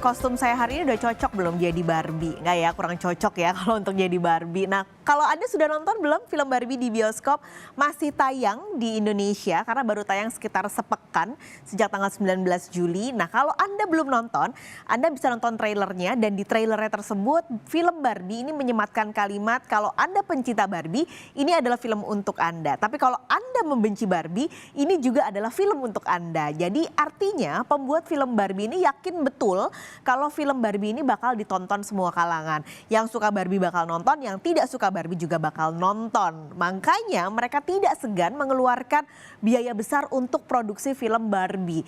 kostum saya hari ini udah cocok belum jadi Barbie? Nggak ya, kurang cocok ya kalau untuk jadi Barbie. Nah, kalau Anda sudah nonton belum film Barbie di bioskop? Masih tayang di Indonesia karena baru tayang sekitar sepekan sejak tanggal 19 Juli. Nah, kalau Anda belum nonton, Anda bisa nonton trailernya, dan di trailernya tersebut film Barbie ini menyematkan kalimat kalau Anda pencinta Barbie, ini adalah film untuk Anda. Tapi kalau Anda membenci Barbie, ini juga adalah film untuk Anda. Jadi artinya pembuat film Barbie ini yakin betul kalau film Barbie ini bakal ditonton semua kalangan. Yang suka Barbie bakal nonton, yang tidak suka Barbie juga bakal nonton. Makanya mereka tidak segan mengeluarkan biaya besar untuk produksi film Barbie.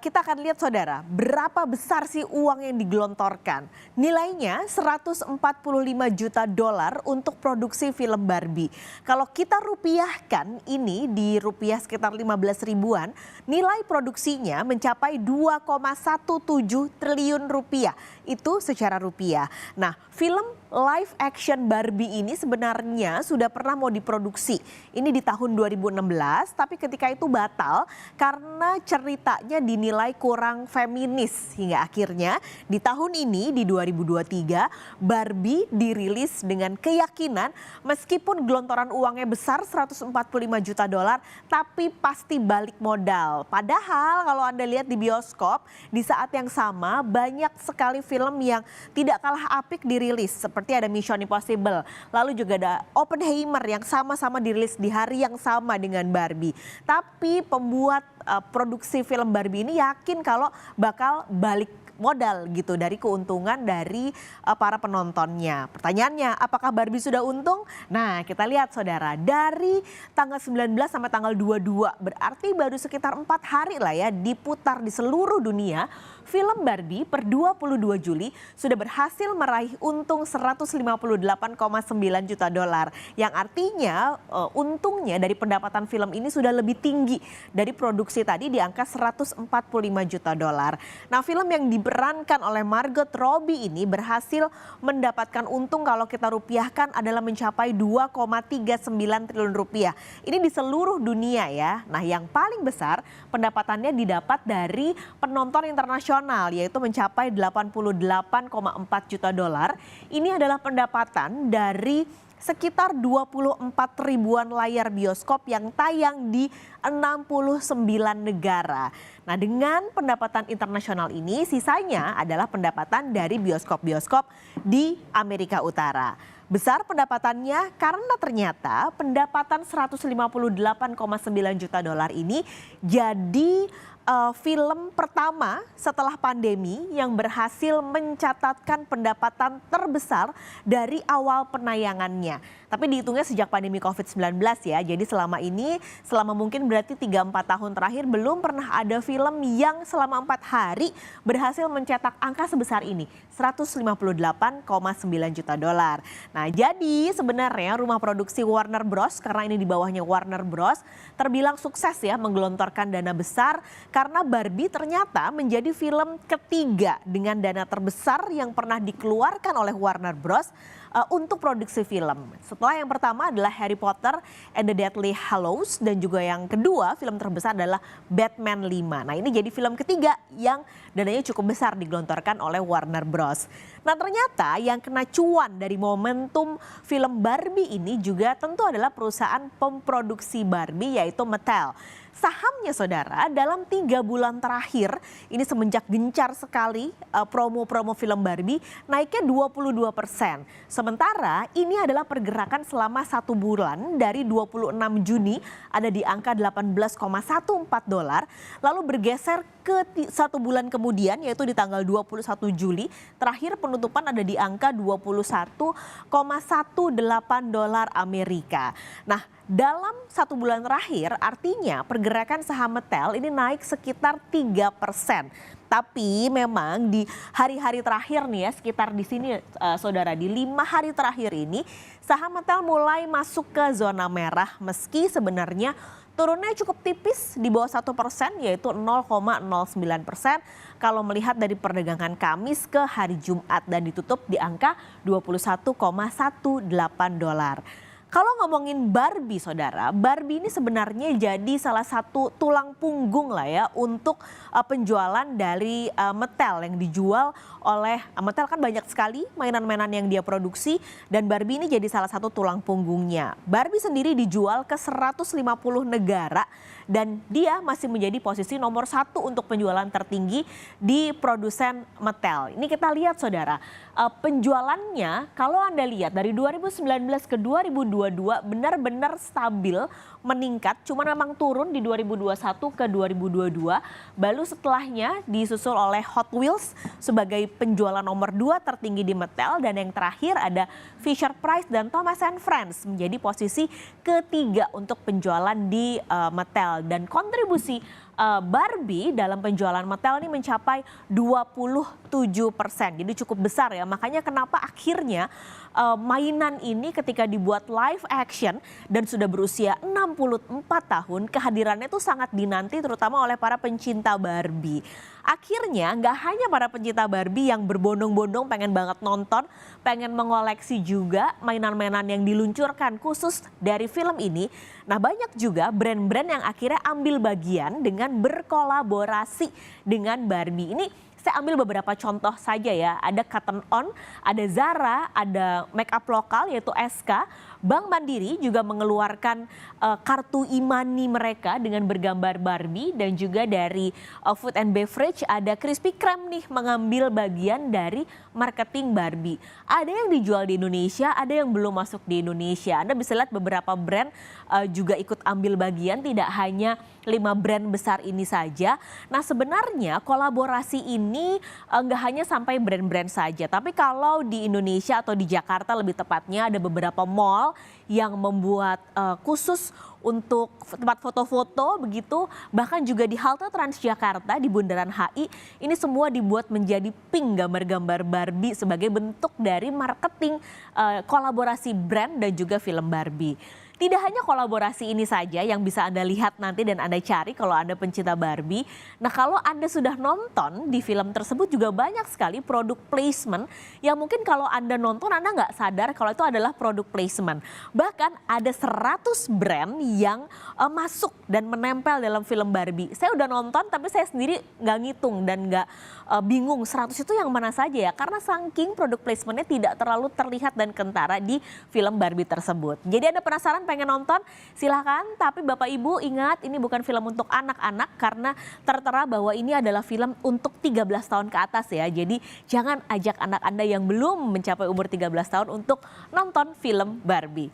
Kita akan lihat saudara, berapa besar sih uang yang digelontorkan. Nilainya 145 juta dolar untuk produksi film Barbie. Kalau kita rupiahkan ini di rupiah sekitar 15 ribuan, nilai produksinya mencapai 2,17 triliun rupiah. Itu secara rupiah. Nah, film live action Barbie ini sebenarnya sudah pernah mau diproduksi. Ini di tahun 2016, tapi ketika itu batal karena ceritanya dinilai kurang feminis. Hingga akhirnya di tahun ini, di 2023, Barbie dirilis dengan keyakinan meskipun gelontoran uangnya besar 145 juta dolar, tapi pasti balik modal. Padahal kalau Anda lihat di bioskop, di saat yang sama banyak sekali film yang tidak kalah apik dirilis. Seperti ada Mission Impossible, lalu juga ada Oppenheimer yang sama-sama dirilis di hari yang sama dengan Barbie. Tapi pembuat produksi film Barbie ini yakin kalau bakal balik modal gitu dari keuntungan dari para penontonnya. Pertanyaannya, apakah Barbie sudah untung? Nah, kita lihat saudara, dari tanggal 19 sampai tanggal 22, berarti baru sekitar 4 hari lah ya diputar di seluruh dunia. Film Barbie per 22 Juli sudah berhasil meraih untung 158,9 juta dolar. Yang artinya untungnya dari pendapatan film ini sudah lebih tinggi dari produksi tadi di angka 145 juta dolar. Nah, film yang diperankan oleh Margot Robbie ini berhasil mendapatkan untung kalau kita rupiahkan adalah mencapai 2,39 triliun rupiah. Ini di seluruh dunia ya. Nah, yang paling besar pendapatannya didapat dari penonton internasional, yaitu mencapai 88,4 juta dolar. Ini adalah pendapatan dari sekitar 24 ribuan layar bioskop yang tayang di 69 negara. Nah, dengan pendapatan internasional ini, sisanya adalah pendapatan dari bioskop-bioskop di Amerika Utara. Besar pendapatannya karena ternyata pendapatan 158,9 juta dolar ini jadi film pertama setelah pandemi yang berhasil mencatatkan pendapatan terbesar dari awal penayangannya. Tapi dihitungnya sejak pandemi COVID-19 ya. Jadi selama ini, selama mungkin berarti 3-4 tahun terakhir belum pernah ada film yang selama 4 hari berhasil mencetak angka sebesar ini. 158,9 juta dolar. Nah, jadi sebenarnya rumah produksi Warner Bros, karena ini di bawahnya Warner Bros, terbilang sukses ya menggelontorkan dana besar karena Barbie ternyata menjadi film ketiga dengan dana terbesar yang pernah dikeluarkan oleh Warner Bros untuk produksi film. Setelah yang pertama adalah Harry Potter and the Deathly Hallows, dan juga yang kedua film terbesar adalah Batman 5. Nah, ini jadi film ketiga yang dananya cukup besar digelontorkan oleh Warner Bros. Nah, ternyata yang kena cuan dari momentum film Barbie ini juga tentu adalah perusahaan pemproduksi Barbie, yaitu Mattel. Sahamnya saudara dalam 3 bulan terakhir ini semenjak gencar sekali promo-promo film Barbie naiknya 22%. Sementara ini adalah pergerakan selama 1 bulan dari 26 Juni ada di angka 18,14 dolar, lalu bergeser ke 1 bulan kemudian yaitu di tanggal 21 Juli terakhir penutupan ada di angka 21,18 dolar Amerika. Nah, dalam 1 bulan terakhir artinya pergerakan saham Mattel ini naik sekitar 3%. Tapi memang di hari-hari terakhir nih ya, sekitar di sini saudara, di 5 hari terakhir ini saham Mattel mulai masuk ke zona merah meski sebenarnya turunnya cukup tipis di bawah 1%, yaitu 0,09% kalau melihat dari perdagangan Kamis ke hari Jumat, dan ditutup di angka 21,18 dolar. Kalau ngomongin Barbie saudara, Barbie ini sebenarnya jadi salah satu tulang punggung lah ya untuk penjualan dari Mattel yang dijual oleh Mattel. Kan banyak sekali mainan-mainan yang dia produksi dan Barbie ini jadi salah satu tulang punggungnya. Barbie sendiri dijual ke 150 negara dan dia masih menjadi posisi nomor 1 untuk penjualan tertinggi di produsen Mattel. Ini kita lihat saudara, penjualannya kalau Anda lihat dari 2019 ke 2022 benar-benar stabil meningkat, cuma memang turun di 2021 ke 2022. Baru setelahnya disusul oleh Hot Wheels sebagai penjualan nomor 2 tertinggi di Mattel, dan yang terakhir ada Fisher-Price dan Thomas & Friends menjadi posisi ketiga untuk penjualan di Mattel, dan kontribusi Barbie dalam penjualan Mattel ini mencapai 27%. Jadi cukup besar ya. Makanya kenapa akhirnya mainan ini ketika dibuat live action dan sudah berusia 64 tahun, kehadirannya itu sangat dinanti terutama oleh para pencinta Barbie. Akhirnya nggak hanya para pencinta Barbie yang berbondong-bondong pengen banget nonton, pengen mengoleksi juga mainan-mainan yang diluncurkan khusus dari film ini. Nah, banyak juga brand-brand yang akhirnya ambil bagian dengan berkolaborasi dengan Barbie. Ini saya ambil beberapa contoh saja ya. Ada Cotton On, ada Zara, ada makeup lokal yaitu SK. Bank Mandiri juga mengeluarkan kartu e-money mereka dengan bergambar Barbie, dan juga dari food and beverage ada Krispy Kreme nih mengambil bagian dari marketing Barbie. Ada yang dijual di Indonesia, ada yang belum masuk di Indonesia. Anda bisa lihat beberapa brand juga ikut ambil bagian, tidak hanya 5 brand besar ini saja. Nah, sebenarnya kolaborasi ini nggak hanya sampai brand-brand saja, tapi kalau di Indonesia atau di Jakarta lebih tepatnya ada beberapa mall yang membuat khusus untuk tempat foto-foto begitu, bahkan juga di halte Transjakarta di Bundaran HI ini semua dibuat menjadi pink gambar-gambar Barbie sebagai bentuk dari marketing kolaborasi brand dan juga film Barbie. Tidak hanya kolaborasi ini saja yang bisa Anda lihat nanti dan Anda cari kalau Anda pencinta Barbie. Nah, kalau Anda sudah nonton di film tersebut juga banyak sekali produk placement yang mungkin kalau Anda nonton Anda nggak sadar kalau itu adalah produk placement. Bahkan ada 100 brand yang masuk dan menempel dalam film Barbie. Saya udah nonton tapi saya sendiri nggak ngitung dan nggak bingung 100 itu yang mana saja ya. Karena saking produk placementnya tidak terlalu terlihat dan kentara di film Barbie tersebut. Jadi Anda penasaran pengen nonton, silahkan. Tapi Bapak Ibu ingat, ini bukan film untuk anak-anak karena tertera bahwa ini adalah film untuk 13 tahun ke atas ya. Jadi jangan ajak anak Anda yang belum mencapai umur 13 tahun untuk nonton film Barbie.